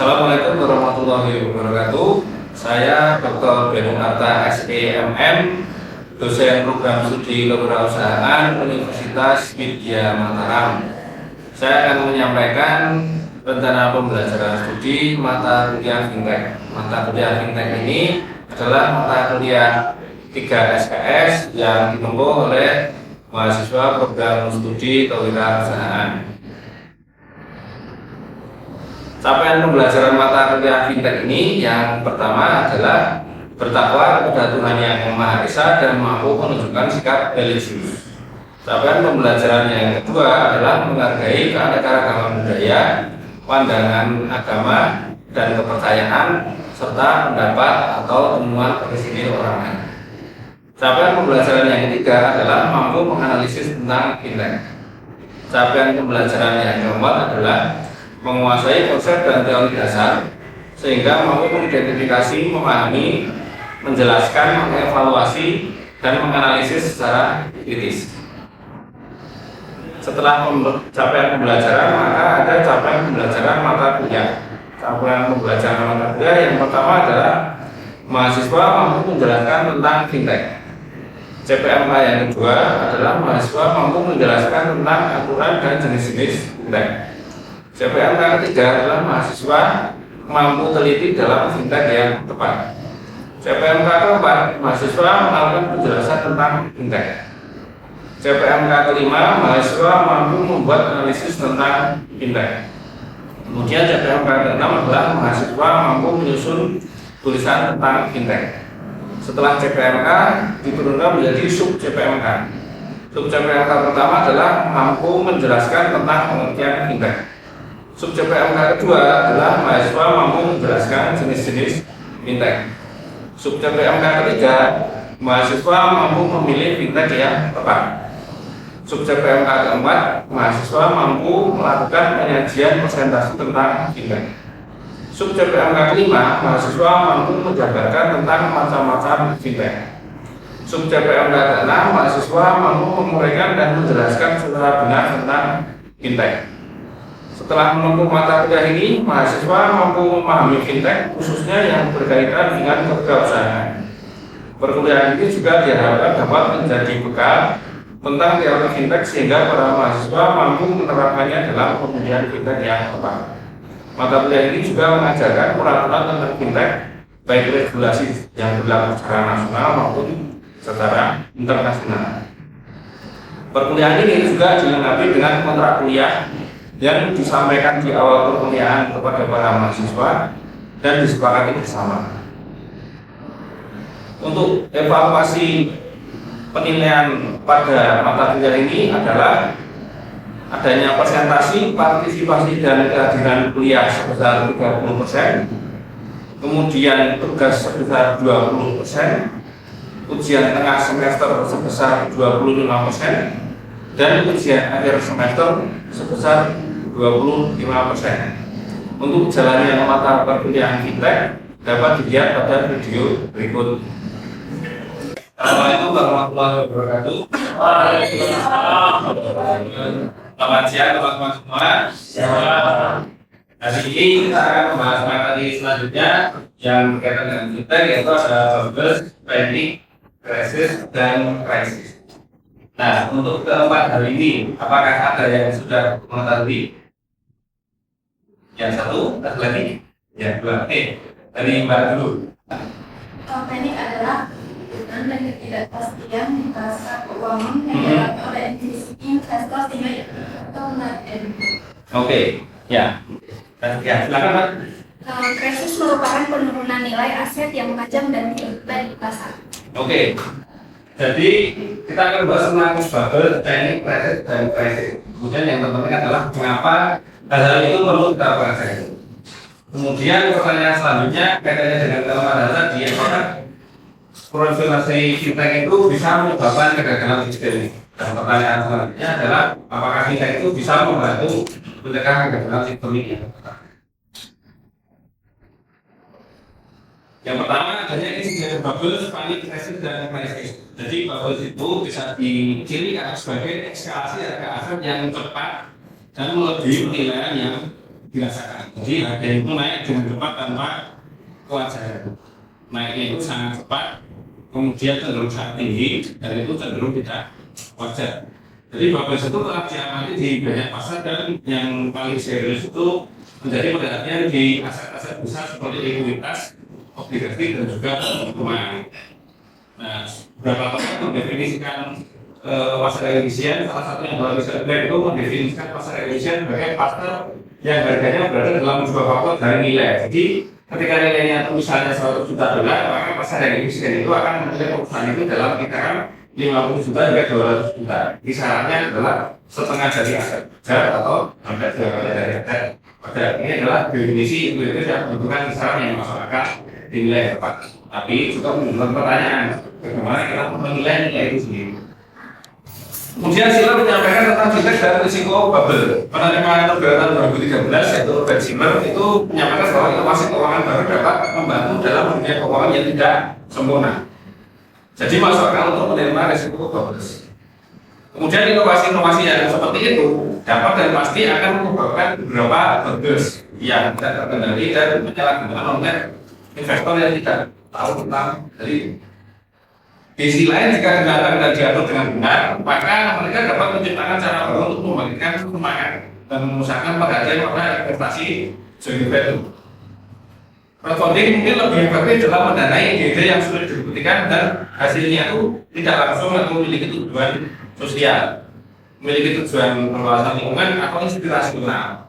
Assalamualaikum warahmatullahi wabarakatuh. Saya Dr. Benunarta SEMM, dosen program studi kewirausahaan Universitas Widya Mataram. Saya akan menyampaikan rencana pembelajaran studi mata kuliah Fintech. Mata kuliah Fintech ini adalah mata kuliah 3 SKS yang ditempuh oleh mahasiswa program studi kewirausahaan. Capaian pembelajaran mata kuliah Fintech ini yang pertama adalah bertakwa kepada Tuhan Yang Maha Esa dan mampu menunjukkan sikap religius. Capaian pembelajaran yang kedua adalah menghargai keanekaragaman budaya, pandangan agama, dan kepercayaan, serta pendapat atau temuan peristiwa. Capaian pembelajaran yang ketiga adalah mampu menganalisis tentang Fintech. Capaian pembelajaran yang keempat adalah menguasai konsep dan teori dasar sehingga mampu mengidentifikasi, memahami, menjelaskan, mengevaluasi, dan menganalisis secara kritis. Setelah capaian pembelajaran, maka ada capaian pembelajaran mata kuliah. Capaian pembelajaran mata kuliah yang pertama adalah mahasiswa mampu menjelaskan tentang Fintech. CPMK yang kedua adalah mahasiswa mampu menjelaskan tentang aturan dan jenis-jenis Fintech. CPMK ketiga adalah mahasiswa mampu teliti dalam Fintech yang tepat. CPMK keempat, mahasiswa melakukan penjelasan tentang Fintech. CPMK kelima, mahasiswa mampu membuat analisis tentang Fintech. Kemudian CPMK keenam adalah mahasiswa mampu menyusun tulisan tentang Fintech. Setelah CPMK diturunkan menjadi sub CPMK. Sub CPMK pertama adalah mampu menjelaskan tentang pengertian Fintech. Sub CPMK kedua adalah mahasiswa mampu menjelaskan jenis-jenis Fintech. Sub CPMK ketiga, mahasiswa mampu memilih Fintech yang tepat. Sub CPMK keempat, mahasiswa mampu melakukan penyajian presentasi tentang Fintech. Sub CPMK kelima, mahasiswa mampu menjabarkan tentang macam-macam Fintech. Sub CPMK keenam, mahasiswa mampu menguraikan dan menjelaskan secara benar tentang Fintech. Setelah menempuh mata kuliah ini, mahasiswa mampu memahami Fintech khususnya yang berkaitan dengan kewirausahaan. Perkuliahan ini juga diharapkan dapat menjadi bekal tentang teori Fintech sehingga para mahasiswa mampu menerapkannya dalam pemilihan Fintech yang tepat. Mata kuliah ini juga mengajarkan peraturan tentang Fintech, baik regulasi yang berlaku secara nasional maupun secara internasional. Perkuliahan ini juga dilengkapi dengan kontrak kuliah yang disampaikan di awal perkuliahan kepada para mahasiswa dan disepakati bersama. Untuk evaluasi penilaian pada mata kuliah ini adalah adanya presentasi, partisipasi, dan kehadiran kuliah sebesar 30%, kemudian tugas sebesar 20%, ujian tengah semester sebesar 25%, dan ujian akhir semester sebesar 25%. Untuk jalannya mata perkuliahan Fintech dapat dilihat pada video berikut. Assalamualaikum warahmatullahi wabarakatuh. Selamat siang teman-teman semua. Hari ini kita akan membahas materi selanjutnya yang berkaitan dengan Fintech, yaitu ada bubble, panic, crisis, dan crisis. Nah, untuk keempat hari ini, apakah ada yang sudah mengetahui? Yang satu, ada lagi? Yang dua, dari Mbak dulu. Panic adalah dan ketidakpastian di pasar keuangan yang dialami oleh investor sehingga atau menarik. Oke, ya. Ya, silakan Pak. Krisis merupakan penurunan nilai aset yang mengancam dan di pasar. Oke. Jadi kita akan bahas tentang bubble, panic, crisis, dan crisis. Kemudian yang terpenting adalah mengapa hal-hal itu perlu kita pelajari. Kemudian pertanyaan selanjutnya kaitannya dengan kelemahan data di apakah proliferasi Fintech itu bisa menyebabkan kegagalan digital ini. Dan pertanyaan selanjutnya adalah apakah Fintech itu bisa membantu mencegah kegagalan sistem ini. Yang pertama adanya insiden bubble, panic, crisis, dan crisis. Jadi bubble itu bisa dicirikan sebagai eskalasi harga aset yang cepat dan melebihi penilaian yang dirasakan. Jadi harga itu naik dengan cepat tanpa kewajaran. Naiknya itu sangat cepat, kemudian cenderung sangat tinggi, dan itu cenderung tidak wajar. Jadi Babel itu telah diamati di banyak pasar, dan yang paling serius itu menjadi perhatian di aset-aset besar seperti ekuitas, obligasi, dan juga rumah. Nah, beberapa pakar mendefinisikan pasar efisien. Salah satu yang baru bisa dilihat itu mendefinisikan pasar efisien sebagai pasar yang harganya berada dalam sebuah faktor dari nilai. Jadi ketika nilainya misalnya 100 juta dolar, maka pasar yang efisien itu akan menilai perusahaan itu dalam kisaran 50 juta hingga 200 juta. Kisarannya adalah setengah dari aset wajar atau hampir 2 kali dari aset wajar. Ini adalah definisi itu yang menentukan kisaran yang masuk akal dinilai tepat. Tapi juga menimbulkan pertanyaan, bagaimana kita menilai nilai itu sendiri. Kemudian Shiller menyampaikan tentang fintech dan risiko bubble. Penerimaan Nobel tahun 2013 yaitu Robert Shiller itu menyampaikan bahwa inovasi keuangan baru dapat membantu dalam dunia keuangan yang tidak sempurna. Jadi masuk akal untuk menerima risiko bubble. Kemudian inovasi-inovasi yang seperti itu dapat dan pasti akan menyebabkan beberapa bubbles yang tidak terkendali dan menyalahgunakan oleh investor yang tidak tahu tentang dari. Di sisi lain, jika digunakan dan diatur dengan benar, maka mereka dapat menciptakan cara baru untuk membagikan keuntungan dan mengusahakan perhatian pada investasi joint value. Crowdfunding mungkin lebih efektif dalam mendanai ide yang sulit dibuktikan dan hasilnya itu tidak langsung atau memiliki tujuan sosial, memiliki tujuan perluasan lingkungan atau inspirasional.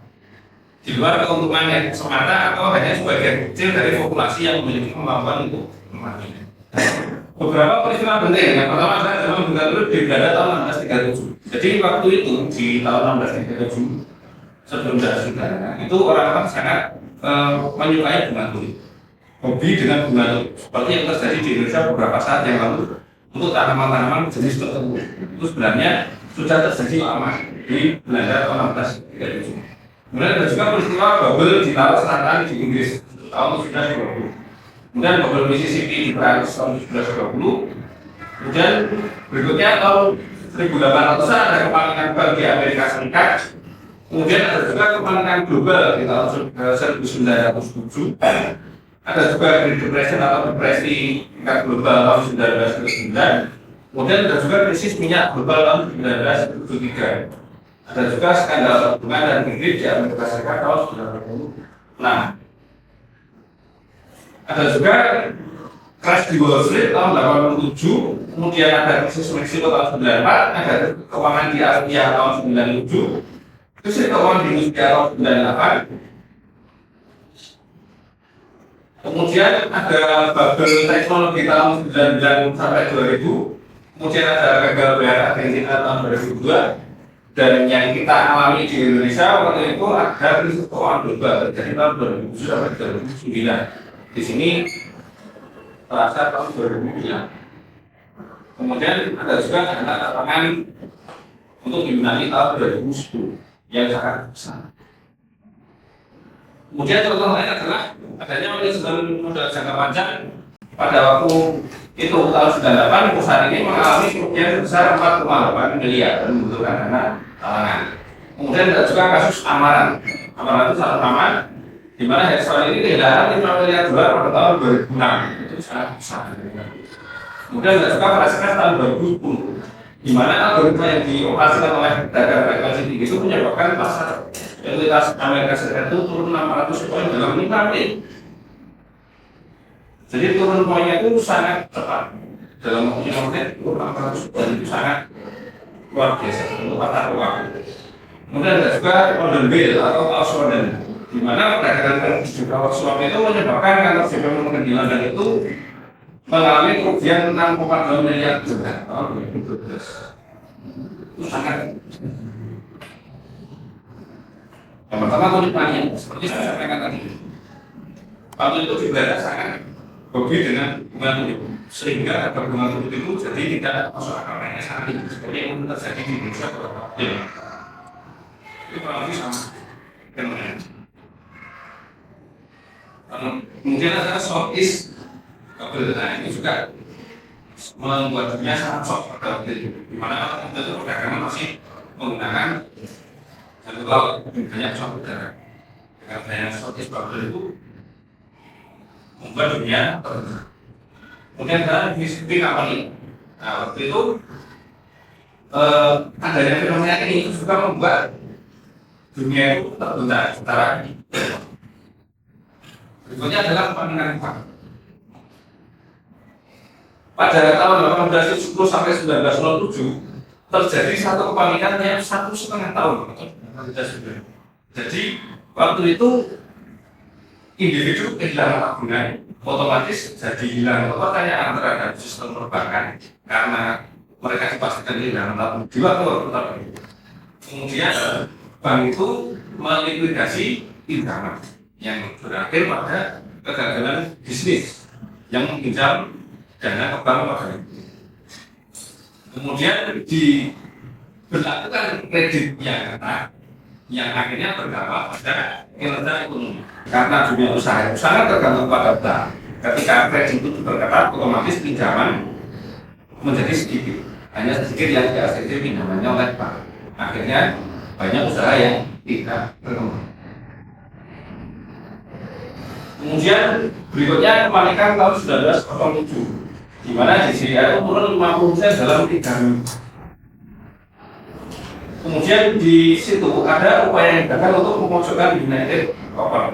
Di luar keuntungan yang semata atau hanya sebagian kecil dari populasi yang memiliki kemampuan untuk memahaminya. Beberapa peristiwa penting. Yang pertama adalah zaman Bung Karno di Belanda tahun 1637. Jadi waktu itu di tahun 1637 sebelum Belanda itu orang-orang sangat menyukai bunga tulip, hobi dengan bunga tulip. Seperti yang terjadi di Indonesia beberapa saat yang lalu untuk tanaman-tanaman jenis tertentu. Itu sebenarnya sudah terjadi lama di Belanda tahun 1637. Kemudian ada juga peristiwa bubble di Laut Selatan di Inggris tahun 1920. Kemudian bubble Mississippi di Perancis tahun 1920. Kemudian berikutnya tahun 1800-an ada kepanikan global di Amerika Serikat. Kemudian ada juga kepanikan global di tahun 1907. Ada juga Great Depression atau depresi tingkat global tahun 1909. Kemudian ada juga krisis minyak global tahun 1973. Ada juga skandal bunga dan kredit di Amerika Serikat tahun 1996. Ada juga crash di Wall Street tahun 87, kemudian ada krisis Meksiko tahun 94, ada keuangan di Asia tahun 97, krisis keuangan di Rusia tahun 98. Kemudian ada bubble teknologi tahun 99 sampai 2000, kemudian ada gagal bayar Argentina tahun 2002. Dan yang kita alami di Indonesia waktu itu ada krisis keuangan global terjadi tahun 2007 sampai 2009. Di sini terasa tahun 2009. Kemudian ada juga dana tangan untuk Yunani tahun 2010 yang sangat besar. Kemudian contoh lain adalah adanya manajemen modal jangka panjang pada waktu itu tahun 98 perusahaan ini mengalami kerugian sebesar 4,8 miliar dan membutuhkan dana talangan. Kemudian ada juga kasus Amaran. Amaran itu satu nama di mana Hedgefund ini kehilangan 5 miliar dolar pada tahun 2006. Itu sangat besar. Kemudian ada juga Fresh tahun 2010 di mana algoritma yang dioperasikan oleh pedagang frekuensi tinggi itu menyebabkan pasar ekuitas Amerika Serikat itu turun 600 poin dalam 5 menit. Jadi turun poinnya itu sangat cepat dalam waktu 5 menit turun 600 poin itu sangat luar biasa untuk pasar keuangan. Kemudian ada juga Golden Bill atau Auswarden di mana perdagangan digital swap itu menyebabkan kantor JP di London itu mengalami kerugian 6,2 miliar dolar tahun 2012. Itu sangat. Yang pertama kulipannya seperti saya sampaikan tadi. Waktu itu di Belanda sangat hobi dengan bunga tulip sehingga harga bunga tulip itu jadi tidak masuk akal naiknya sangat tinggi seperti yang terjadi di Indonesia beberapa tahun. Itu kurang lebih sama fenomena. Kemudian ada Southeast Bubble, nah ini juga membuat dunia sangat shock pada waktu itu, di mana waktu itu perdagangan masih menggunakan jalur laut, banyak pesawat udara. dengan adanya shortage bubble itu membuat dunia tertunda. Kemudian ada Mississippi Company. Nah, waktu itu adanya fenomena ini juga membuat dunia itu tertunda secara ini. Berikutnya adalah kepanikan bank. Pada tahun 1870 sampai 1907 terjadi satu kepanikan yang 1,5 tahun. Jadi waktu itu individu kehilangan tabungan, otomatis jadi hilang kepercayaan terhadap sistem perbankan karena mereka dipastikan kehilangan tabungan di waktu tertentu. Kemudian bank itu melikuidasi pinjaman yang berakhir pada kegagalan bisnis yang meminjam dana ke bank pada itu. Kemudian diberlakukan kredit yang ketat yang akhirnya berdampak pada kinerja ekonomi. Karena dunia usaha itu sangat tergantung pada bank. Ketika kredit itu diperketat, otomatis pinjaman menjadi sedikit. Hanya sedikit yang diaksessi pinjamannya oleh bank. Akhirnya banyak usaha yang tidak berkembang. Kemudian berikutnya kepanikan tahun 1907, di mana DCI itu turun 50% dalam 3 minggu. Kemudian di situ ada upaya yang gagal untuk memojokkan United Copper,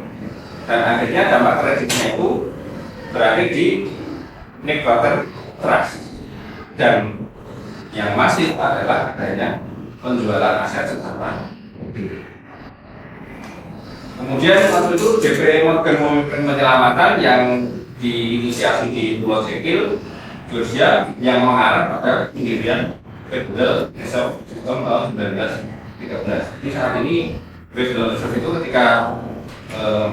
dan akhirnya dampak kreditnya itu berakhir di Nick Water Trust, dan yang masih adalah adanya penjualan aset secara mobil. Kemudian waktu itu JP Morgan memimpin penyelamatan yang diinisiasi di Pulau Sekil, Georgia, yang mengarah pada pendirian Federal Reserve System tahun 1913. Jadi saat ini Federal Reserve itu ketika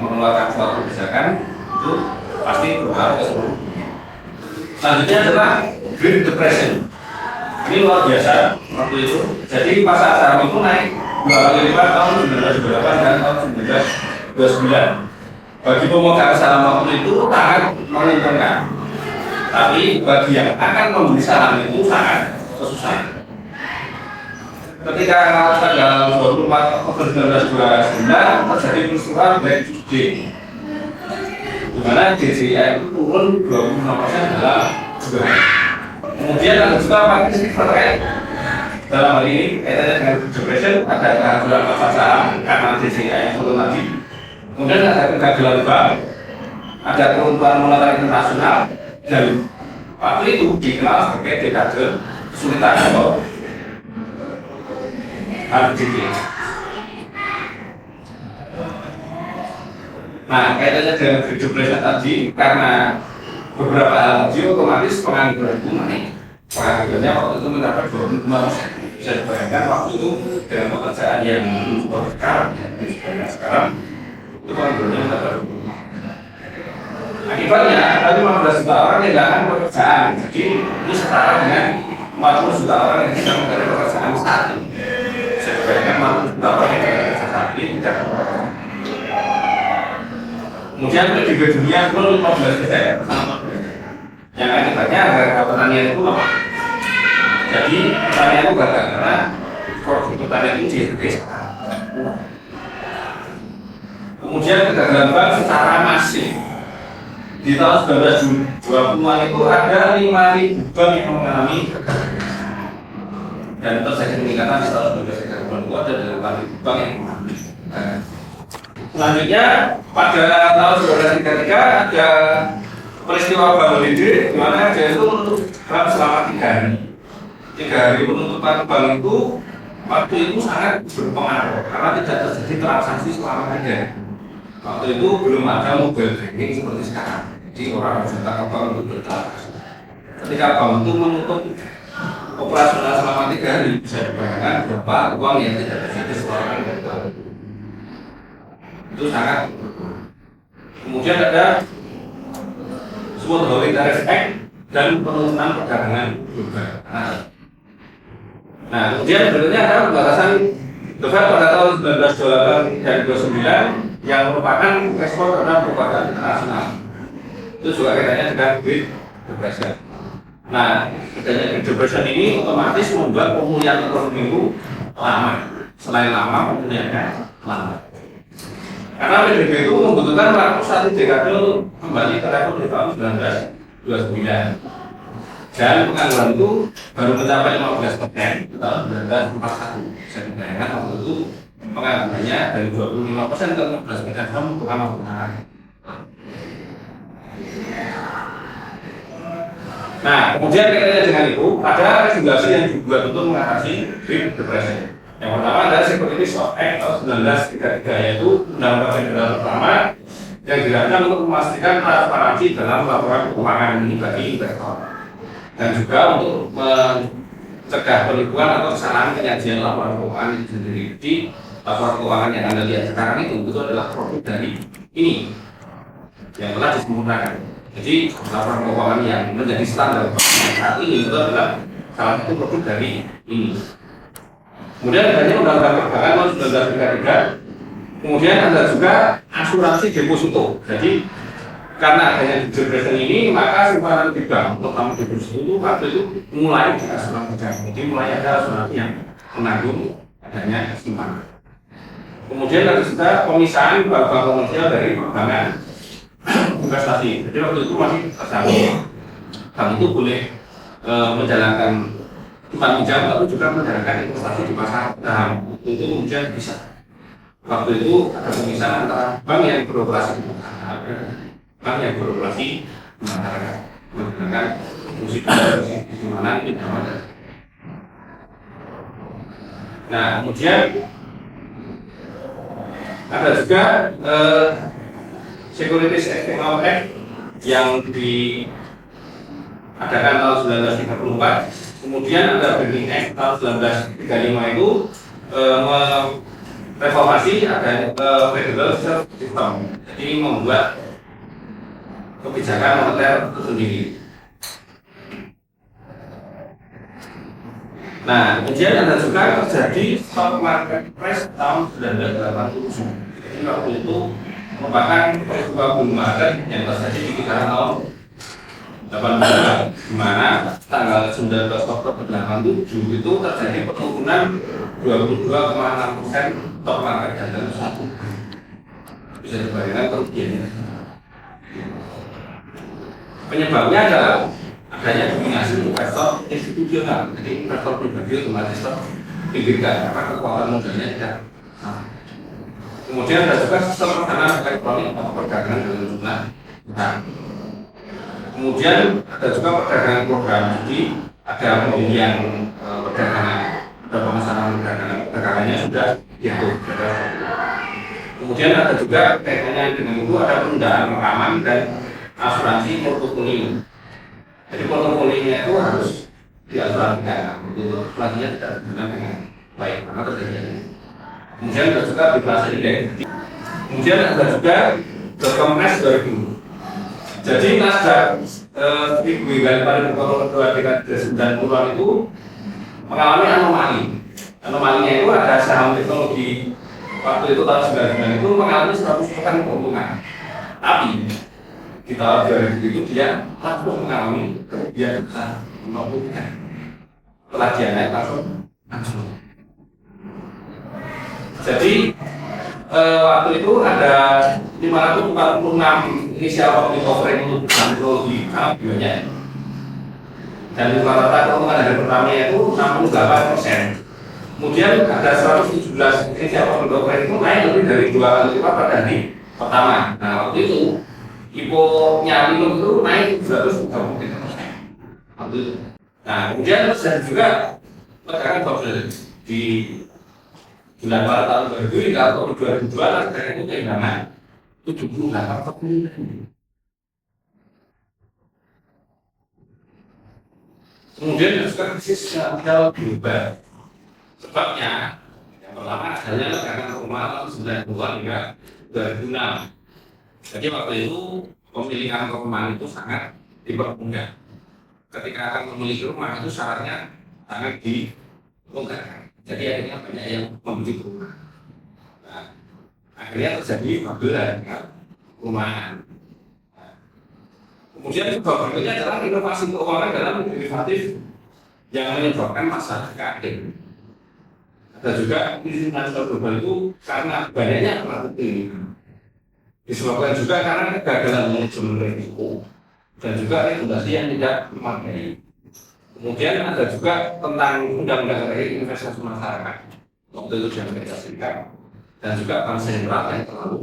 mengeluarkan suatu kebijakan itu pasti berpengaruh ke seluruh dunia. Selanjutnya adalah Great Depression. Ini luar biasa waktu itu. Jadi pasar saham itu naik 2 kali lipat tahun 1928 dan tahun 1929. Bagi pemegang saham waktu itu sangat menguntungkan. Tapi bagi yang akan membeli saham itu sangat kesusahan. Ketika tanggal 24 Oktober 1929 terjadi peristiwa Black Tuesday, di mana DCI itu turun 26% dalam 2 hari. Kemudian ada juga partisipasi terkait dalam hal ini kaitannya dengan depression, ada kegagalan pasar saham karena DCI yang turun tadi. Kemudian ada kegagalan bank, ada keruntuhan moneter internasional, dan waktu itu dikenal sebagai dekade kesulitan atau HDP. Nah, kaitannya dengan Great Depression tadi, karena beberapa hal tadi otomatis pengangguran itu naik. Penganggurannya waktu itu mencapai 25%. Bisa dibayangkan waktu itu dengan pekerjaan yang sekarang itu penganggurannya mencapai 25%. Akibatnya ada 15 juta orang yang kehilangan pekerjaan. Jadi ini setara dengan 40 juta orang yang sedang mencari pekerjaan saat ini. Bisa dibayangkan 40 juta orang yang mencari pekerjaan saat ini tidak berpekerjaan. Kemudian PDB dunia turun 15%. Yang akibatnya harga pertanian itu lemah. Jadi pertanian itu gagal karena produk pertanian itu dihargai. Kemudian kegagalan bank secara masif. Di tahun 1920-an itu ada 5.000 bank yang mengalami kegagalan. Dan terjadi peningkatan di tahun 1930-an itu ada 8.000 bank yang mengalami kegagalan. Selanjutnya pada tahun 1933 ada peristiwa Bank Linde, di mana dia itu menutup bank selama 3 hari. 3 hari penutupan bank itu waktu itu sangat berpengaruh karena tidak terjadi transaksi selama 3 hari. Waktu itu belum ada mobile banking seperti sekarang. Jadi orang harus datang ke bank untuk bertransaksi. Ketika bank itu menutup operasional selama 3 hari, bisa dibayangkan berapa uang yang tidak bisa dikeluarkan dari bank. Itu sangat. Kemudian ada Smooth Howling Tariff Act dan penurunan perdagangan global. Nah, kemudian berikutnya ada pembatasan The Fed pada tahun 1928 dan 29 yang merupakan ekspor terhadap perdagangan internasional. Itu juga kaitannya dengan Great Depression. Nah, adanya Great Depression ini otomatis membuat pemulihan ekonomi itu lama. Selain lama, pemulihannya lama. Karena PDB itu membutuhkan waktu satu dekade kembali ke level di tahun 1929. Dan pengangguran itu baru mencapai 15% di tahun 1941. Bisa dibayangkan waktu itu penganggurannya dari 25% ke 15% itu bukan benar. Nah, kemudian kaitannya dengan itu, ada regulasi yang dibuat untuk mengatasi Great Depression. Yang pertama adalah Securities Act tahun 1933, yaitu undang-undang federal pertama yang dirancang untuk memastikan transparansi dalam laporan keuangan ini bagi investor, dan juga untuk mencegah penipuan atau kesalahan penyajian laporan keuangan itu sendiri. Jadi laporan keuangan yang Anda lihat sekarang itu adalah produk dari ini yang telah disempurnakan. Jadi laporan keuangan yang menjadi standar saat ini itu adalah salah satu produk dari ini. Kemudian adanya undang-undang perbankan tahun 1933. Kemudian ada juga asuransi deposito. Jadi karena adanya depression ini, maka simpanan di bank terutama deposito itu waktu itu mulai diasuransikan. Jadi mulai ada asuransi yang menanggung adanya simpanan. Kemudian ada juga pemisahan bank-bank komersial dari perbankan investasi. Jadi waktu itu masih tercampur. Bank itu boleh menjalankan simpan pinjam, tapi juga menjalankan investasi di pasar saham. Itu kemudian bisa. Waktu itu ada pemisahan antara bank yang beroperasi di masyarakat, bank yang beroperasi di masyarakat, menggunakan fungsi mana ini ada. Nah, kemudian ada juga Securities Exchange Act yang diadakan tahun 1934. Kemudian ada Banking Act tahun 1935 itu reformasi ada Federal Reserve System. Jadi membuat kebijakan moneter itu sendiri. Nah, kemudian ada juga terjadi stock market crash tahun 1987. Jadi waktu itu merupakan peristiwa bull market yang terjadi di kisaran tahun 82, di mana tanggal 19 Oktober 87 itu terjadi penurunan 22,6% stock market dalam satu. Bisa dibayangkan kerugiannya. Penyebabnya adalah adanya dominasi investor institusional. Jadi investor pribadi otomatis terpinggirkan karena kekuatan modalnya tidak sama. Kemudian ada juga sistem perdagangan elektronik atau perdagangan dalam jumlah besar. Kemudian ada juga perdagangan program. Jadi ada pembelian perdagangan, ada pemasaran perdagangannya sudah diatur. Kemudian ada juga kaitannya dengan itu ada penundaan rekaman dan asuransi portofolio. Jadi portofolionya itu harus diasuransikan. Untuk asuransinya tidak berjalan dengan baik karena terjadi. Kemudian ada juga bebas indeks. Kemudian ada juga Kongres 2000. Jadi Nasdaq minggu pada kedua dekade 90-an itu mengalami anomali. Anomalinya itu ada saham teknologi waktu itu tahun 99 itu mengalami 100% keuntungan. Tapi di tahun 2000 itu dia langsung mengalami kerugian besar 50%. Setelah dia naik langsung anjlok. Jadi waktu itu ada 546 inisial public offering untuk teknologi sangat banyak. Dan rata-rata keuntungan dari pertamanya itu 68%. Kemudian ada 117 inisial public offering itu naik lebih dari 2 kali lipat pada hari pertama. Nah waktu itu IPO-nya Linux itu naik 233%. Waktu itu. Nah kemudian terus ada juga perdagangan bubble di bulan Maret tahun 2000 hingga tahun 2002 Nasdaq itu kehilangan 78%. Kemudian juga krisis finansial global. Sebabnya yang pertama adanya ledakan rumah tahun 92 hingga 2006. Jadi waktu itu pemilikan rumah itu sangat dipermudah. Ketika akan memiliki rumah itu syaratnya sangat dilonggarkan. Jadi akhirnya banyak yang membeli rumah. Nah, akhirnya terjadi bubble perumahan. Nah, kemudian juga berikutnya adalah inovasi keuangan dalam derivatif yang menyebabkan masalah keadilan. Ada juga krisis finansial global itu karena banyaknya pelaku ini. disebabkan juga karena kegagalan manajemen risiko dan juga regulasi yang tidak memadai. Kemudian ada juga tentang undang-undang investasi masyarakat waktu itu di Amerika Serikat dan juga bank sentral yang terlalu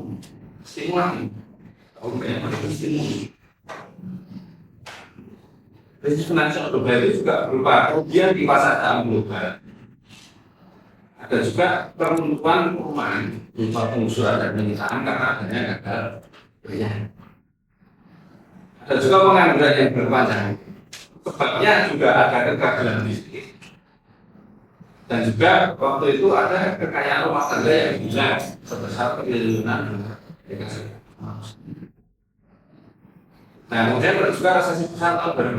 stimulatif. Kalau banyak itu stimulus. Krisis finansial global itu juga berupa kerugian di pasar saham global. Ada juga peruntukan perumahan berupa penggusuran dan penyitaan karena adanya gagal bayar. Ada juga pengangguran yang berpanjang. Sebabnya juga ada kegagalan bisnis. Dan juga waktu itu ada kekayaan rumah tangga yang hilang sebesar triliunan Amerika Serikat. Nah, kemudian ada juga resesi besar tahun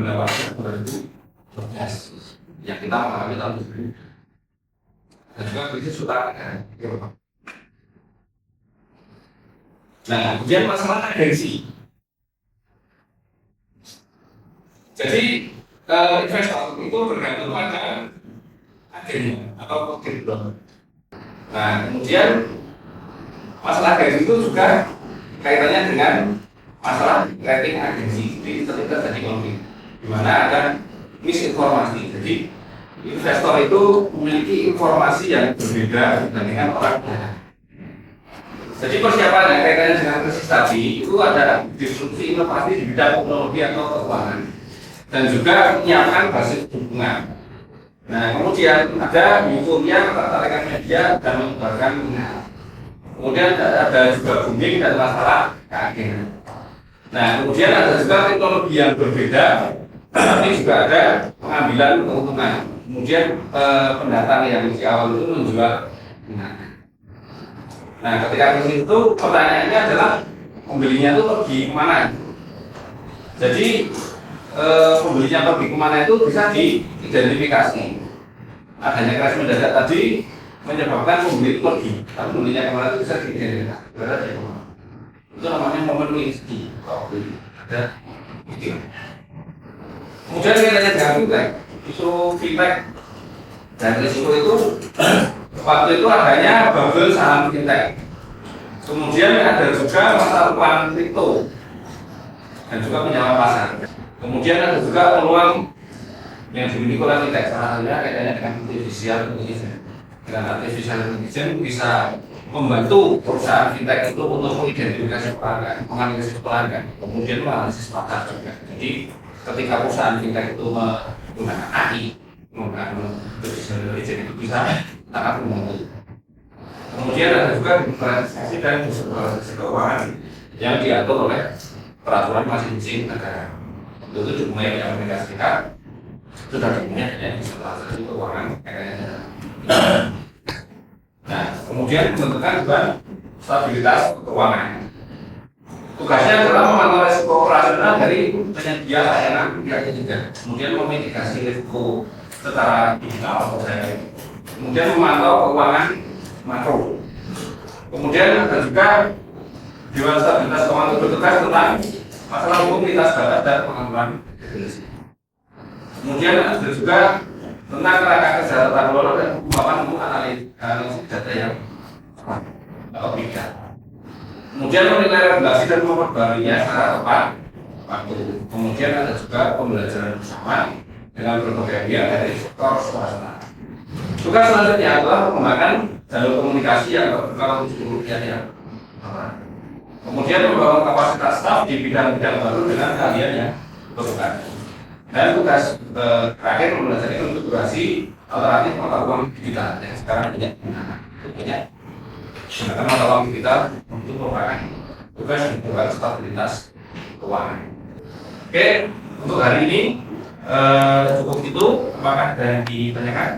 2008-2012 yang kita mengalami tahun 2000. Dan juga krisis utara. Nah, kemudian masalah agensi. Jadi investor itu bergantung pada agennya atau kontraktor. Nah, kemudian masalah agensi itu juga kaitannya dengan masalah rating agensi di terlibat tadi konflik, di mana ada misinformasi. Jadi investor itu memiliki informasi yang berbeda dibandingkan orang lain. Jadi persiapannya kaitannya dengan krisis tadi itu ada disrupsi inovasi di bidang teknologi atau keuangan dan juga menyiapkan basis dukungan. Nah, kemudian ada euforia ketertarikan media dan menyebarkan minat. Kemudian ada juga booming dan masalah keagenan. Nah, kemudian ada juga teknologi yang berbeda, tapi juga ada pengambilan keuntungan. Kemudian pendatang yang di awal itu menjual minat. Nah, ketika itu pertanyaannya adalah pembelinya itu pergi kemana? Jadi pembelinya pergi kemana itu bisa diidentifikasi. Adanya crash mendadak tadi menyebabkan pembeli itu pergi, tapi pembelinya kemana itu bisa diidentifikasi. Itu namanya momen Lewinsky. Ada itu. Kemudian kaitannya dengan fintech, isu fintech dan risiko itu waktu itu adanya bubble saham fintech. Kemudian ada juga mata uang kripto dan juga penyawa pasar. Kemudian ada juga peluang yang dimiliki oleh fintech, salah satunya kaitannya dengan artificial intelligence. Dengan artificial intelligence bisa membantu perusahaan fintech itu untuk mengidentifikasi pelanggan, menganalisis pelanggan, kemudian menganalisis pasar juga. Jadi ketika perusahaan fintech itu menggunakan AI, menggunakan artificial intelligence itu bisa sangat membantu. Kemudian ada juga diferensiasi dan distribusi keuangan yang diatur oleh peraturan masing-masing negara. Itu dimulai dari Amerika Serikat sudah dimulai di salah satu keuangan kayaknya. Nah, kemudian pembentukan beban stabilitas keuangan. Tugasnya adalah memantau risiko operasional dari penyedia layanan pihak ketiga. Kemudian memitigasi risiko secara digital atau kemudian memantau keuangan makro. Kemudian ada juga Dewan Stabilitas Keuangan itu bertugas tentang masalah hukum lintas batas dan pengaturan regulasi. Kemudian ada juga tentang kerangka kerja tata kelola dan kemampuan untuk analisis data yang atau big data. Kemudian menilai regulasi dan memperbaikinya secara tepat waktu. Kemudian ada juga pembelajaran bersama dengan berbagai pihak dari sektor swasta. Tugas selanjutnya adalah mengembangkan jalur komunikasi yang terbuka untuk seluruh pihak yang kemudian membangun kapasitas staf di bidang-bidang baru dengan keahlian yang berubah. Dan tugas terakhir mempelajari konfigurasi alternatif mata uang digital yang sekarang banyak digunakan. Gunakan mata uang digital untuk merupakan tugas menjaga stabilitas keuangan. Oke, untuk hari ini cukup itu. Apakah ada yang ditanyakan?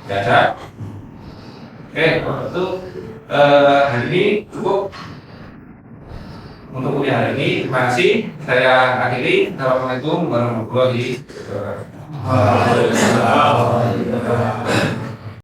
Tidak ada. Oke, itu hari ini cukup untuk kuliah hari ini. Terima kasih. Saya akhiri. Assalamualaikum warahmatullahi wabarakatuh.